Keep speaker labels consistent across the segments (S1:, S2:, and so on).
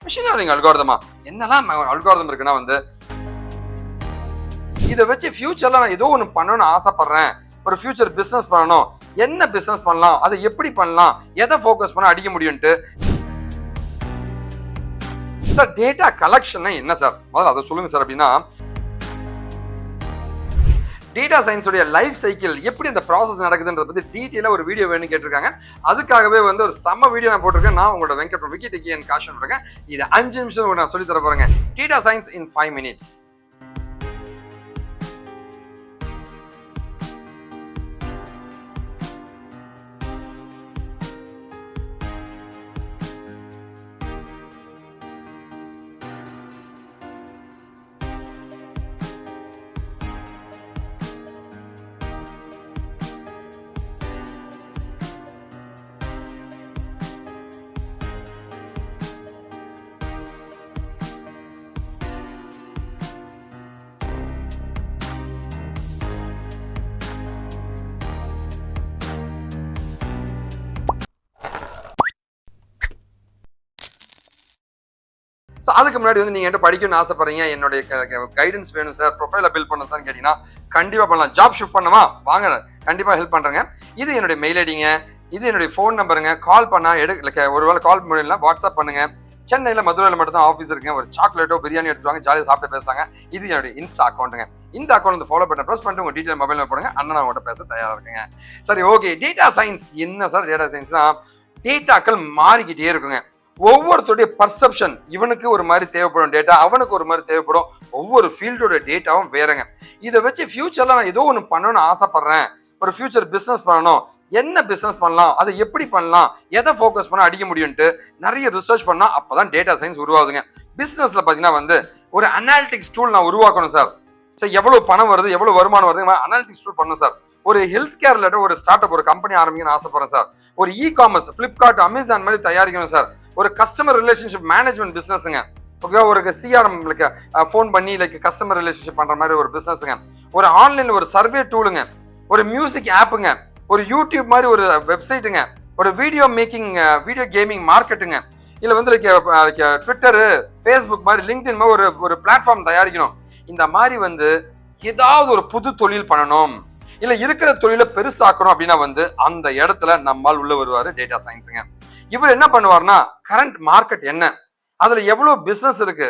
S1: Machine learning அல்காரிதமா? என்னெல்லாம் algorithm இருக்குன்னா வந்து இதை வச்சு ஃபியூச்சர்ல நான் ஏதோ ஒன்று பண்ணணும்னு ஆசைப்படுறேன், ஒரு ஃபியூச்சர் பிசினஸ் பண்ணணும், என்ன பிசினஸ் பண்ணலாம், அதை எப்படி பண்ணலாம், எதை ஃபோக்கஸ் பண்ண அடிக்க முடியும்ட்டு. சார் டேட்டா கலெக்ஷன் என்ன சார், முதல்ல அதை சொல்லுங்க சார். அப்படின்னா டேட்டா சயின்ஸோடைய லைஃப் சைக்கிள் எப்படி அந்த ப்ராசஸ் நடக்குதுன்றத பத்தி டீட்டெயிலா ஒரு வீடியோ வேணும்னு கேட்டிருக்காங்க. அதுக்காகவே வந்து ஒரு செம்ம வீடியோ நான் போட்டிருக்கேன். நான் உங்களோட venkat.kaashiv இருக்கேன். இது 5 நிமிஷம் நான் சொல்லி தர போறேங்க. Data science in 5 minutes. So அதுக்கு முன்னாடி வந்து நீங்கள் என்கிட்ட படிக்கணும்னு ஆசைப்படுறீங்க, என்னுடைய கைடன்ஸ் வேணும் சார், ப்ரொஃபைலை பில்ட் பண்ணணும் சார்னு கேட்டிங்கன்னா கண்டிப்பாக பண்ணலாம். ஜாப் ஷிஃப்ட் பண்ணுமா வாங்க, கண்டிப்பாக ஹெல்ப் பண்ணுறேங்க. இது என்னுடைய மெயில் ஐடிங்க, இது என்னுடைய ஃபோன் நம்பருங்க. கால் பண்ணால் ஒருவேளை கால் முடியல வாட்ஸ்அப் பண்ணுங்க. சென்னையில் மதுரையில் மட்டும் தான் ஆஃபீஸ் இருக்குங்க. ஒரு சாக்லேட்டோ பிரியாணி எடுத்துவாங்க, ஜாலியாக சாப்பிட்டு பேசுறாங்க. இது என்னுடைய இன்ஸ்டா அக்கௌண்ட்டுங்க. இந்த அக்கௌண்ட் வந்து ஃபாலோ பண்ண ப்ரெஸ் பண்ணிட்டு உங்கள் டீட்டெயில் மொபைலில் போடுங்க, அண்ணன் அவங்கள்ட்ட பேச தயாராக இருக்குங்க. சரி ஓகே, டேட்டா சயின்ஸ் என்ன சார்? டேட்டா சயின்ஸ்னா டேட்டாக்கள் மாறிக்கிட்டே இருக்குங்க. ஒவ்வொருத்தருடைய பர்செப்ஷன், இவனுக்கு ஒரு மாதிரி தேவைப்படும் டேட்டா, அவனுக்கு ஒரு மாதிரி தேவைப்படும். ஒவ்வொரு ஃபீல்டோட டேட்டாவும் வேறங்க. இதை வச்சு ஃபியூச்சர்ல நான் ஏதோ ஒன்று பண்ணணும்னு ஆசைப்படுறேன், ஒரு ஃபியூச்சர் பிசினஸ் பண்ணணும், என்ன பிசினஸ் பண்ணலாம், அதை எப்படி பண்ணலாம், எதை ஃபோக்கஸ் பண்ண அடிக்க முடியும்ட்டு நிறைய ரிசர்ச் பண்ணா அப்பதான் டேட்டா சயின்ஸ் உருவாகுதுங்க. பிசினஸ்ல பாத்தீங்கன்னா வந்து ஒரு அனாலிட்டிக்ஸ் டூல் நான் உருவாக்கணும் சார். சார் எவ்வளவு பணம் வருது, எவ்வளவு வருமானம் வருது, அனாலிட்டிக்ஸ் டூல் பண்ணணும் சார். ஒரு ஹெல்த் கேர் ரிலேட்டட் ஒரு ஸ்டார்ட் அப், ஒரு கம்பெனி ஆரம்பிக்கணும்னு ஆசைப்படுறேன் சார். ஒரு இ காமர்ஸ், பிளிப்கார்ட், அமேசான் மாதிரி தயாரிக்கணும் சார். ஒரு கஸ்டமர் ரிலேஷன்ஷிப் மேனேஜ்மெண்ட் பிசினஸ்ங்க. ஓகே, ஒரு சிஆர்எம் ஃபோன் பண்ணி கஸ்டமர் ரிலேஷன்ஷிப் பண்ற மாதிரி ஒரு பிசினஸ்ங்க. ஒரு ஆன்லைன்ல ஒரு சர்வே டூலுங்க, ஒரு மியூசிக் ஆப்புங்க, ஒரு யூடியூப் மாதிரி ஒரு வெப்சைட்டுங்க, ஒரு வீடியோ மேக்கிங், வீடியோ கேமிங் மார்க்கெட்டுங்க. இல்ல வந்து ட்விட்டர், ஃபேஸ்புக் மாதிரி, லிங்க்டின் மாதிரி ஒரு பிளாட்ஃபார்ம் தயாரிக்கணும். இந்த மாதிரி வந்து ஏதாவது ஒரு புது தொழில் பண்ணணும், இல்ல இருக்கிற தொழிலை பெருசாக்கணும் அப்படின்னா வந்து அந்த இடத்துல நம்மால் உள்ள வருவாரு டேட்டா சயின்ஸுங்க. இவர் என்ன பண்ணுவார்னா கரண்ட் மார்க்கெட் என்ன, அதுல எவ்வளவு பிசினஸ் இருக்கு,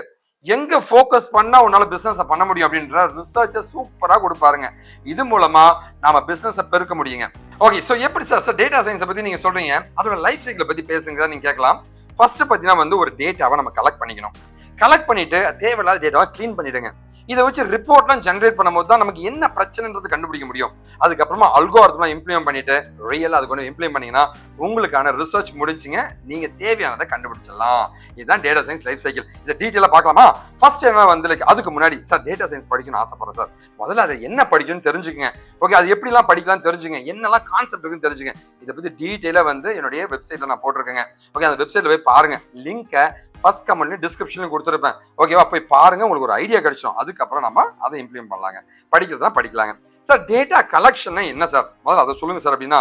S1: எங்க போக்கஸ் பண்ணா உன்னால பிசினஸ் பண்ண முடியும் அப்படின்ற ரிசர்ச்சை சூப்பரா கொடுப்பாருங்க. இது மூலமா நாம பிசினஸ் பெருக்க முடியுங்க. ஓகே, சோ எப்படி சார் டேட்டா சயின்ஸை பத்தி நீங்க சொல்றீங்க, அதோட லைஃப் சைக்கிளை பத்தி பேசுங்க நீங்க கேட்கலாம். ஃபர்ஸ்ட் பாத்தீங்கன்னா வந்து ஒரு டேட்டாவை நம்ம கலெக்ட் பண்ணிக்கணும். கலெக்ட் பண்ணிட்டு தேவையில்லாத டேட்டாவை கிளீன் பண்ணிடுங்க. இதை வச்சு ரிப்போர்ட்லாம் ஜென்ரேட் பண்ணும்போது தான் நமக்கு என்ன பிரச்சனைன்றது கண்டுபிடிக்க முடியும். அதுக்கப்புறமா அல்காரிதம்லாம் இம்ப்ளிமெண்ட் பண்ணிட்டு ரியலா அதுக்கு ஒன்று இம்ப்ளிமெண்ட் பண்ணீங்கன்னா உங்களுக்கான ரிசர்ச் முடிச்சுங்க, நீங்க தேவையானதை கண்டுபிடிச்சிடலாம். இதுதான் டேட்டா சயின்ஸ் லைஃப் சைக்கிள். இதை டீட்டெயிலாக பார்க்கலாமா? ஃபர்ஸ்ட் என்ன வந்து அதுக்கு முன்னாடி சார் டேட்டா சயின்ஸ் படிக்கணும்னு ஆசைப்படுறேன் சார், முதல்ல அதை என்ன படிக்கணும்னு தெரிஞ்சுக்கங்க. ஓகே, அது எப்படிலாம் படிக்கலாம்னு தெரிஞ்சுங்க, என்னெல்லாம் கான்செப்ட் இருக்குன்னு தெரிஞ்சுங்க. இதை பத்தி டீட்டெயிலாக வந்து என்னுடைய வெப்சைட்ல நான் போட்டிருக்கேங்க. ஓகே, அந்த வெப்சைட்ல போய் பாருங்க, லிங்கை ஃபர்ஸ்ட் கமெண்ட் டிஸ்கிரிப்ஷன்ல கொடுத்துருப்பேன். ஓகேவா, போய் பாருங்க, உங்களுக்கு ஒரு ஐடியா கிடைச்சிடும். அதுக்கப்புறம் நம்ம அதை இம்ப்ளிமெண்ட் பண்ணலாங்க. படிக்கிறதுனா படிக்கலாங்க. சார் டேட்டா கலெக்ஷன் என்ன சார், முதல்ல அதை சொல்லுங்க சார். அப்படின்னா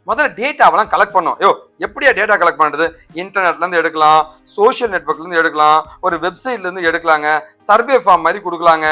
S1: முதல்ல டேட்டாவெல்லாம் கலெக்ட் பண்ணோம். எப்படியா டேட்டா கலெக்ட் பண்றது? இன்டர்நெட்ல இருந்து எடுக்கலாம், சோஷியல் நெட்வொர்க்ல இருந்து எடுக்கலாம், ஒரு வெப்சைட்ல இருந்து எடுக்கலாங்க, சர்வே ஃபார்ம் மாதிரி கொடுக்கலாங்க,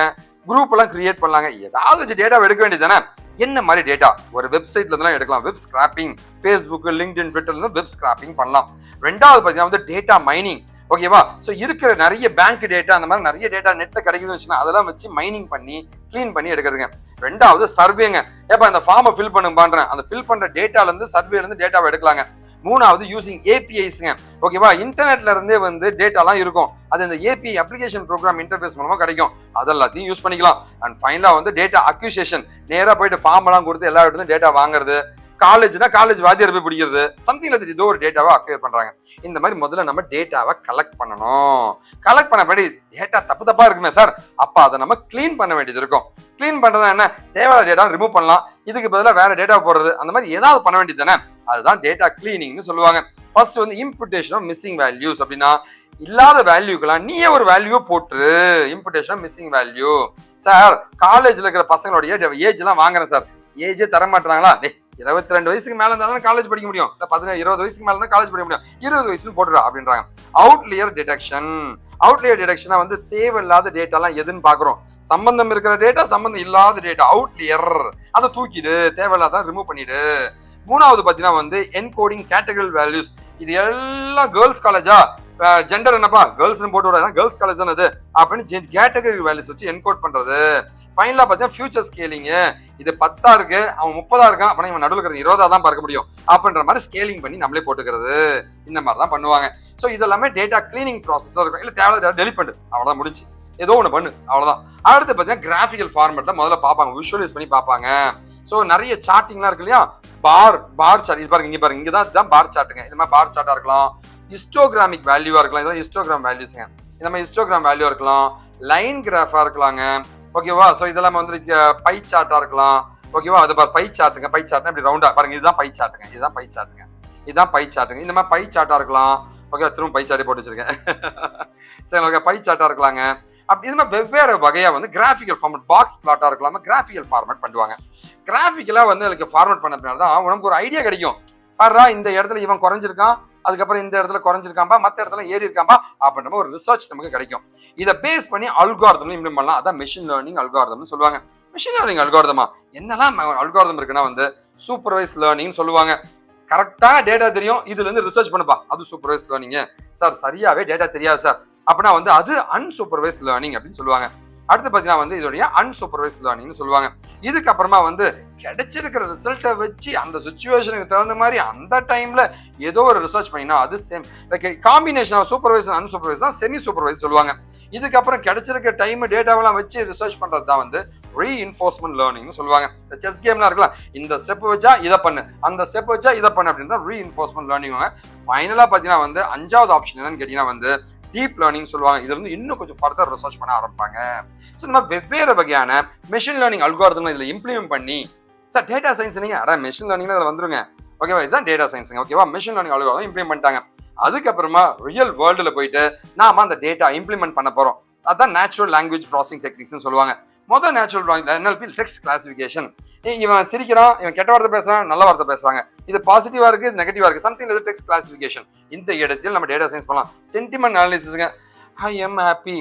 S1: குரூப் எல்லாம் கிரியேட் பண்ணலாங்க. ஏதாவது வச்சு டேட்டா எடுக்க வேண்டியது தானே. என்ன மாதிரி டேட்டா? ஒரு வெப்சைட்ல இருந்து எடுக்கலாம், வெப் ஸ்கிராப்பிங், ஃபேஸ்புக், லிங்க்டின், ட்விட்டர்ல இருந்து வெப் ஸ்கிராப்பிங் பண்ணலாம். ரெண்டாவது பாத்தீங்கன்னா வந்து டேட்டா மைனிங். ஓகேவா, சோ இருக்கிற நிறைய பேங்க் டேட்டா, அந்த மாதிரி நிறைய டேட்டா நெட்ல கிடைக்குதுன்னு வச்சுன்னா அதெல்லாம் வச்சு மைனிங் பண்ணி கிளீன் பண்ணி எடுக்கிறதுங்க. ரெண்டாவது சர்வேங்க. ஏப்பா இந்த ஃபார்மை ஃபில் பண்றேன், அந்த ஃபில் பண்ற டேட்டால இருந்து சர்வேல இருந்து டேட்டாவை எடுக்கலாங்க. மூணாவது யூசிங் ஏபிஐஸ்ங்க. ஓகேவா, இன்டர்நெட்ல இருந்தே வந்து டேட்டாலாம் இருக்கும், அது இந்த ஏபிஐ அப்ளிகேஷன் ப்ரோக்ராம் இன்டர்ஃபேஸ் மூலமா கிடைக்கும், அதெல்லாத்தையும் யூஸ் பண்ணிக்கலாம். அண்ட் ஃபைனலா வந்து டேட்டா அக்யூசியேஷன், நேரா போயிட்டு ஃபார்ம் எல்லாம் கொடுத்து எல்லா இடத்துலையும் டேட்டா வாங்குறது. காலேஜ்னா காலேஜ் வாத்தியார் போய் பிடிக்கிறது, சம்திங் இல்லை, ஏதோ ஒரு டேட்டாவை அக்வயர் பண்றாங்க. இந்த மாதிரி முதல்ல நம்ம டேட்டாவை கலெக்ட் பண்ணணும். கலெக்ட் பண்ணபடி டேட்டா தப்பா இருக்குமே சார், அப்ப அதை நம்ம கிளீன் பண்ண வேண்டியது இருக்கும். கிளீன் பண்றதா என்ன, தேவையான டேட்டா ரிமூவ் பண்ணலாம், இதுக்கு பதிலாக வேற டேட்டா போடுறது, அந்த மாதிரி ஏதாவது பண்ண வேண்டியது தானே. அதுதான் டேட்டா கிளீனிங்னு சொல்லுவாங்க. ஃபர்ஸ்ட் வந்து இம்புட்டேஷன் ஆஃப் மிஸ்ஸிங் வேல்யூஸ். அப்படின்னா இல்லாத வேல்யூக்கெல்லாம் நீயே ஒரு வேல்யூ போட்டு இம்புட்டேஷன் மிஸ்ஸிங் வேல்யூ. சார் காலேஜ்ல இருக்கிற பசங்களுடைய ஏஜ் எல்லாம் வாங்குறேன் சார், ஏஜே தர மாட்டாங்களா, 22 வயசுக்கு மேல இருந்தா தான் காலேஜ் படிக்க முடியும், இல்ல 20 வயசுக்கு மேல இருந்தா காலேஜ் படிக்க முடியும், 20 வயசுன்னு போட்டுறா அப்படின்றாங்க. அவுட்லியர் டிடெக்ஷனா வந்து தேவையில்லாத டேட்டாலாம் எதுன்னு பாக்குறோம். சம்பந்தம் இருக்கிற டேட்டா, சம்பந்தம் இல்லாத டேட்டா, அவுட்லியர் அதை தூக்கிடு, தேவையில்லாத ரிமூவ் பண்ணிடு. மூணாவது பாத்தீங்கன்னா வந்து என்கோடிங் கேட்டகரி வேல்யூஸ். இது எல்லாம் கேர்ள்ஸ் காலேஜா, ஜெண்டர் என்னப்பா கேர்ள்ஸ் போட்டு விடாது, கேர்ள்ஸ் காலேஜ் தானே அது அப்படின்னு கேட்டகரி வேல்யூஸ் வச்சு என்கோட் பண்றது. ஃபைனலா பாத்தீங்கன்னா ஃபியூச்சர் ஸ்கேலிங். இது 10 இருக்கு, அவன் 30 இருக்கான், அப்படின்னா இவன் நடுவில் இருக்கிறது 20 தான் பார்க்க முடியும் அப்படின்ற மாதிரி ஸ்கேலிங் பண்ணி நம்மளே போட்டுக்கிறது. இந்த மாதிரி தான் பண்ணுவாங்க. ஸோ இதெல்லாமே டேட்டா கிளீனிங் ப்ராசஸா இருக்கும். இல்லை தேவை டெலிட் பண்ணு, அவ்வளோதான் முடிச்சு, ஏதோ ஒன்று பண்ணு, அவ்வளோதான். அடுத்து பார்த்தீங்கன்னா கிராஃபிக்கல் ஃபார்மேட்ல முதல்ல பார்ப்பாங்க, விஷுவலைஸ் பண்ணி பார்ப்பாங்க. ஸோ நிறைய சார்ட்டிங்லாம் இருக்கு இல்லையா, பார் சார்ட். இது பாருங்க, இங்க பாருங்க, இங்க தான் பார் சார்ட்டுங்க. இந்த மாதிரி பார் சார்ட்டா இருக்கலாம், ஹிஸ்டோகிராமிக் வேல்யூவா இருக்கலாம், இதெல்லாம் ஹிஸ்டோகிராம் வேல்யூஸ்ங்க. இந்த மாதிரி ஹிஸ்டோகிராம் வேல்யூ இருக்கலாம், லைன் கிராஃபா இருக்கலாங்க, ஓகேவா. ஸோ இதெல்லாம் வந்து பை சார்ட்டா இருக்கலாம், ஓகேவா. அது பாரு பை சார்ட்டுங்க, பை சார்ட்னா இப்படி ரவுண்டா பாருங்க, இதுதான் பை சார்ட்டுங்க, இதுதான் பை சார்ட்டுங்க, இதுதான் பை சார்ட்டுங்க. இந்த மாதிரி பை சார்ட்டா இருக்கலாம், ஓகே. திரும்ப பை சார்ட்டே போட்டு வச்சிருக்கேன். சரி, ஓகே, பை சார்ட்டா இருக்கலாங்க. அப்படி இந்த மாதிரி வெவ்வேறு வகையா வந்து கிராஃபிக்கல் ஃபார்மேட், பாக்ஸ் பிளாட்டா இருக்கலாம், கிராஃபிக்கல் ஃபார்மேட் பண்ணுவாங்க. கிராஃபிக்கலா வந்து அதுக்கு ஃபார்மேட் பண்ண பின்னாடி தான் உனக்கு ஒரு ஐடியா கிடைக்கும். பாருடா இந்த இடத்துல இவன் குறைஞ்சிருக்கான், அதுக்கப்புறம் இந்த இடத்துல குறைஞ்சிருக்காம்பா, மற்ற இடத்துல ஏறி இருக்காம்பா அப்படின்ற ஒரு ரிசர்ச் நமக்கு கிடைக்கும். இதை பேஸ் பண்ணி அல்காரிதம் இம்ப்ளிமெண்ட் பண்ணலாம். அதான் மெஷின் லேர்னிங் அல்காரிதம்னு சொல்லுவாங்க. மெஷின் லேர்னிங் அல்காரிதமா என்னெல்லாம் அல்காரிதம் இருக்குன்னா வந்து சூப்பர்வைஸ் லேர்னிங் சொல்லுவாங்க. கரெக்டான டேட்டா தெரியும், இதுல இருந்து ரிசர்ச் பண்ணுப்பா, அது சூப்பர்வைஸ் லேர்னிங். சார் சரியாவே டேட்டா தெரியாது சார் அப்படின்னா வந்து அது அன்சூப்பர்வைஸ் லேர்னிங் அப்படின்னு சொல்லுவாங்க. அடுத்து பார்த்தீங்கன்னா வந்து இதோடைய அன்சூப்பர்வைஸ் லேர்னிங்னு சொல்லுவாங்க. இதுக்கப்புறமா வந்து கிடைச்சிருக்கிற ரிசல்ட்டை வச்சு அந்த சுச்சுவேஷனுக்கு தகுந்த மாதிரி அந்த டைம்ல ஏதோ ஒரு ரிசர்ச் பண்ணினா அது same like combination of supervise and unsupervise தான் செமி சூப்பர்வைஸ் சொல்லுவாங்க. இதுக்கப்புறம் கிடைச்சிருக்க டைம் டேட்டாவெல்லாம் வச்சு ரிசர்ச் பண்றது தான் வந்து ரீஇன்ஃபோர்ஸ்மெண்ட் லேர்னிங்னு சொல்லுவாங்க. இந்த செஸ் கேம்லாம் இருக்கலாம், இந்த ஸ்டெப் வச்சா இதை பண்ணு, அந்த ஸ்டெப் வச்சா இதை பண்ணு அப்படின்னு தான் ரீஇன்ஃபோர்ஸ்மெண்ட் லேர்னிங். ஃபைனலா பார்த்தீங்கன்னா வந்து 5வது ஆப்ஷன் என்னன்னு கேட்டீங்கன்னா வந்து டீப் லேர்னிங் சொல்லுவாங்க. இது வந்து இன்னும் கொஞ்சம் ஃபர்தர் ரிசர்ச் பண்ண ஆரம்பிப்பாங்க. ஸோ இந்த மாதிரி வெவ்வேறு வகையான மெஷின் லேர்னிங் அல்காரிதம் இதில் இம்ப்ளிமெண்ட் பண்ணி சார் டேட்டா சயின்ஸ் நீங்கள் அதான் மெஷின் லேர்னிங் அதில் வந்துருங்க, ஓகேவா. இதுதான் டேட்டா சயின்ஸுங்க, ஓகேவா. மெஷின் லேர்னிங் அல்காரிதம் இம்ப்ளிமெண்ட் பண்ணிட்டாங்க. அதுக்கப்புறமா ரியல் வேர்ல்டில் போயிட்டு நாம அந்த டேட்டா இம்ப்ளிமெண்ட் பண்ண போறோம். அதான் நேச்சுரல் லாங்குவேஜ் ப்ராசஸிங் டெக்னிக்ஸ்னு சொல்லுவாங்க. முதல் நேச்சுரல் NLP டெக்ஸ்ட் கிளாசிஃபிகேஷன். இவன் சிரிக்கிறான், இவன் கெட்ட வார்த்தை பேசுறான், நல்ல வார்த்தை பேசுறாங்க, இது பாசிட்டிவா இருக்கு, நெகட்டிவா இருக்கு, சம்திங் இது டெக்ஸ்ட் கிளாசிஃபிகேஷன். இந்த இடத்தில் நம்ம டேட்டா சயின்ஸ் பண்ணலாம். சென்டிமெண்ட் அனாலிசிஸ்ங்க, ஐ எம் ஹாப்பி,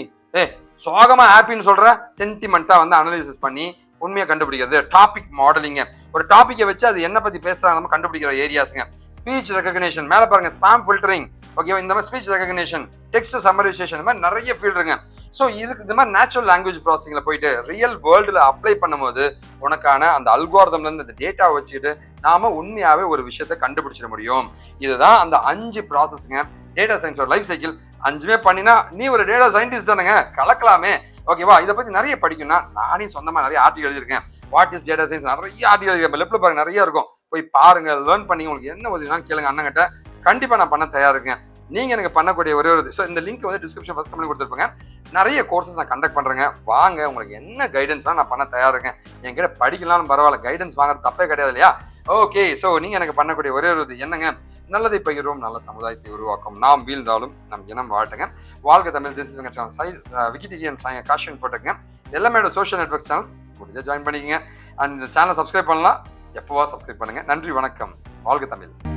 S1: சோகமா ஹாப்பின்னு சொல்ற, சென்டிமெண்டா வந்து அனாலிசிஸ் பண்ணி உண்மையை கண்டுபிடிக்கிறது. டாபிக் மாடலிங், ஒரு டாபிக்கை வச்சு அது என்ன பத்தி பேசுறாங்க நம்ம கண்டுபிடிக்கிற ஏரியாஸுங்க. ஸ்பீச் ரெகக்னிஷன், மேல பாருங்க ஸ்பாம் ஃபில்டரிங், ஓகேவா. இந்த மாதிரி ஸ்பீச் ரெகக்னிஷன், டெக்ஸ்ட் சம்மரைசேஷன், இந்த மாதிரி நிறைய ஃபீல்டு இருக்குங்க. ஸோ இதுக்கு இந்த மாதிரி நேச்சுரல் லாங்குவேஜ் ப்ராசஸிங்ல போயிட்டு ரியல் வேர்ல்டுல அப்ளை பண்ணும்போது உனக்கான அந்த அல்காரிதம்ல இருந்து அந்த டேட்டா வச்சுக்கிட்டு நாம உண்மையாவே ஒரு விஷயத்தை கண்டுபிடிச்சிட முடியும். இதுதான் அந்த 5 ப்ராசஸ்ங்க டேட்டா சயின்ஸோட லைஃப் சைக்கிள். 5மே பண்ணினா நீ ஒரு டேட்டா சயின்டிஸ்ட் தானுங்க, கலக்கலாமே, ஓகேவா. இதை பத்தி நிறைய படிக்கணும்னா நானே சொந்தமா நிறைய ஆர்டிகல் எழுதியிருக்கேன். வாட் இஸ் டேட்டா சயின்ஸ் நிறைய ஆர்டிகல் எழுதியிருக்கேன். லெப்ல பாருங்க நிறைய இருக்கும், போய் பாருங்க, லேர்ன் பண்ணி உங்களுக்கு என்ன உதவினாலும் கேளுங்க அண்ணங்கிட்ட, கண்டிப்பா நான் பண்ண தயாரா இருக்கேன். நீங்க எனக்கு பண்ணக்கூடிய ஒரே ஒரு ஸோ இந்த லிங்க் வந்து டிஸ்கிரிப்ஷன் ஃபர்ஸ்ட் கமெண்ட் கொடுத்துருப்பேங்க. நிறைய கோர்சஸ் நான் கண்டக்ட் பண்றேங்க, வாங்க, உங்களுக்கு என்ன கைடன்ஸ்லாம் நான் பண்ண தயாரா இருக்கேன். என்கிட்ட படிக்கலாம்னு பரவாயில்ல, கைடன்ஸ் வாங்குறது தப்பே கிடையாது இல்லையா. ஓகே, ஸோ நீங்க எனக்கு பண்ணக்கூடிய ஒரே ஒரு இது என்னங்க, நல்லதை பகிர்வோம், நல்ல சமுதாயத்தை உருவாக்கும், நாம் வீழ்ந்தாலும் நம் இனம் வாழ்த்துங்க. வாழ்க தமிழ். திஸ் இஸ் விக்கிடிகியன் KaaShiv InfoTech. எல்லாமே சோஷியல் நெட்வொர்க் சேனல்ஸ் முடிஞ்சா ஜாயின் பண்ணிக்கங்க. அண்ட் இந்த சேனலை சப்ஸ்கிரைப் பண்ணலாம், எப்போவா சப்ஸ்கிரைப் பண்ணுங்க. நன்றி, வணக்கம், வாழ்க தமிழ்.